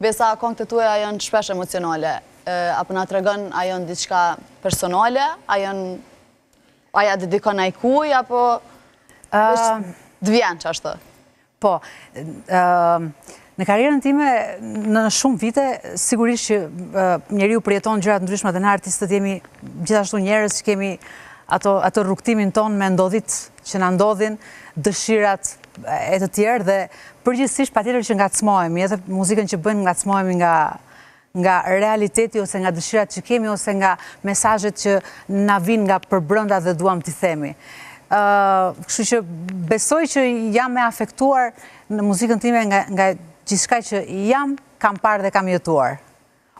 Besa, këngët e tuaja janë shpesh emocionale. Apo na tregon a janë diçka personale, aja dedikon ai kuj, apo d'vjen që ashtë? Po, në karrierën time, në shumë vite, sigurisht që njeriu përjeton gjërat ndryshme dhe në artistët jemi gjithashtu njerëz që kemi ato rrugtimin ton me ndodhit që na ndodhin, dëshirat e të tjerë dhe përgjithsisht patjetër që ngacmohemi, edhe muzikën që bëjmë ngacmohemi nga realiteti ose nga dëshirat që kemi ose nga mesazhet që na vinë nga përbrenda dhe duam t'i themi. Kështu që besoj që jam e afektuar në muzikën time nga gjithçka që kam parë dhe kam jetuar.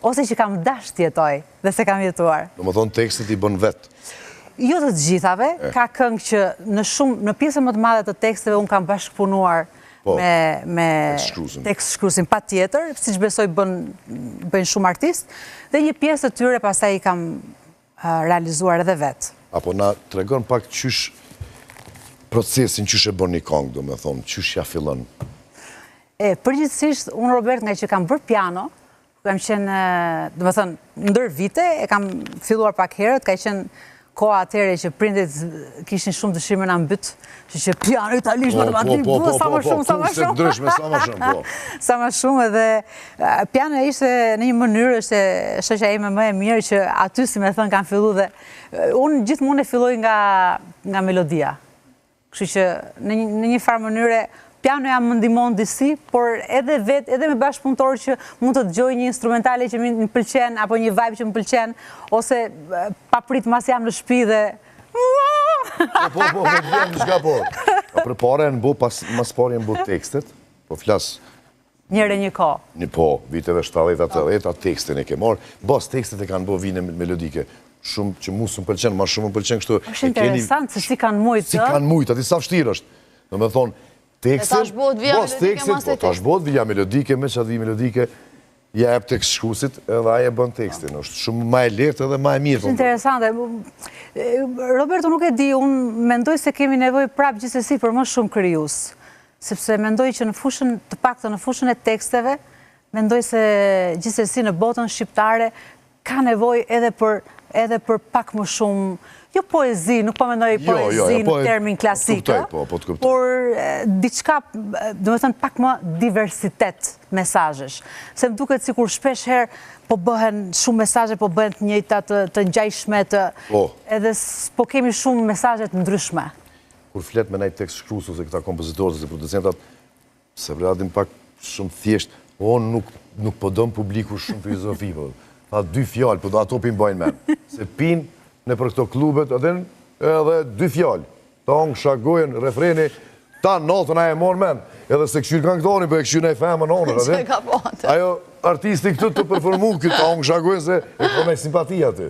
Ose që kam dash të jetoj dhe se kam jetuar. Domethënë tekstet i bën vetë. Jo të gjithave, ka këngë që në pjesën më të madhe të teksteve unë kam bashkëpunuar me tekst shkruesin patjetër, siç besoj bëjnë shumë artistë, dhe një pjesë të tyre pastaj i kam realizuar edhe vetë. Apo na tregon pak qysh procesin, qysh e bën një këngë, domethënë, qysh ja fillon? Përgjithsisht, unë Robert, nga që kam bërë piano, kam qenë, domethënë, ndër vite, e kam filluar pak herët, ka qenë koha atëre që prindit kishin shumë dëshirë me na mbyt, që piano italisht matematik, sa më shumë. Sa më shumë edhe piano ishte në një mënyrë është shoqja ime më e mirë që aty si më thënë kanë filluar dhe unë gjithmonë e filloj nga melodia. Kështu që në një farë mënyre pianoja më ndihmon disi, por edhe vetë, edhe me bashkëpunëtor që mund të dëgjoj një instrumentale që më pëlqen, apo një vibe që më pëlqen, ose paprit mas jam në shtëpi dhe... Po, vjen diçka po. Për pare në bu, mas pare në bu tekstet, po flas... Njëre një ko. Një po, viteve 70-80, tekstin e ke marrë, bas tekstet e kanë bu vine melodike. Shumë që mu së më pëlqen, ma shumë më pëlqen kështu... është interesant se si kanë mujtë, si kanë mujtë, ati sa vështirë është. Në me thonë, tekstin, bas tekstin, po tash bëhet vija melodike, me që atë melodike, ja ep tekst shkruesit edhe aje bën tekstin. është shumë ma e lehtë edhe ma e mirë. është interesante. Roberto, nuk e di, unë mendoj se kemi nevojë prapë gjithsesi për më shumë krijues. Sepse mendoj që në fushën, të paktën në fushën e teksteve, mendoj se gjithsesi në botën shqiptare ka nevojë edhe për pak më shumë, jo poezi, nuk po mendoj poezi në termin klasik, por diçka, do të thënë pak më diversitet mesazhesh. Se më duket sikur shpesh herë po bëhen shumë mesazhe, po bëhen të njëjta, të ngjajshme, edhe po kemi shumë mesazhe të ndryshme. Kur flet me ndaj tekst shkrues ose këta kompozitorë ose producentat, se vradin pak shumë thjesht, nuk po dëm publiku shumë filozofi, po. Tha 2 fjalë, po do ato pin bajnë men. Se pin në për këto klubet, edhe 2 fjalë. Tong, shagojen, refreni, ta notën a e morë men. Edhe se këshyrë kanë këtoni, po e këshyrë në e femën onër. Ajo artisti këtu të përformu këtë tong, shagojen, se e kome simpatia të.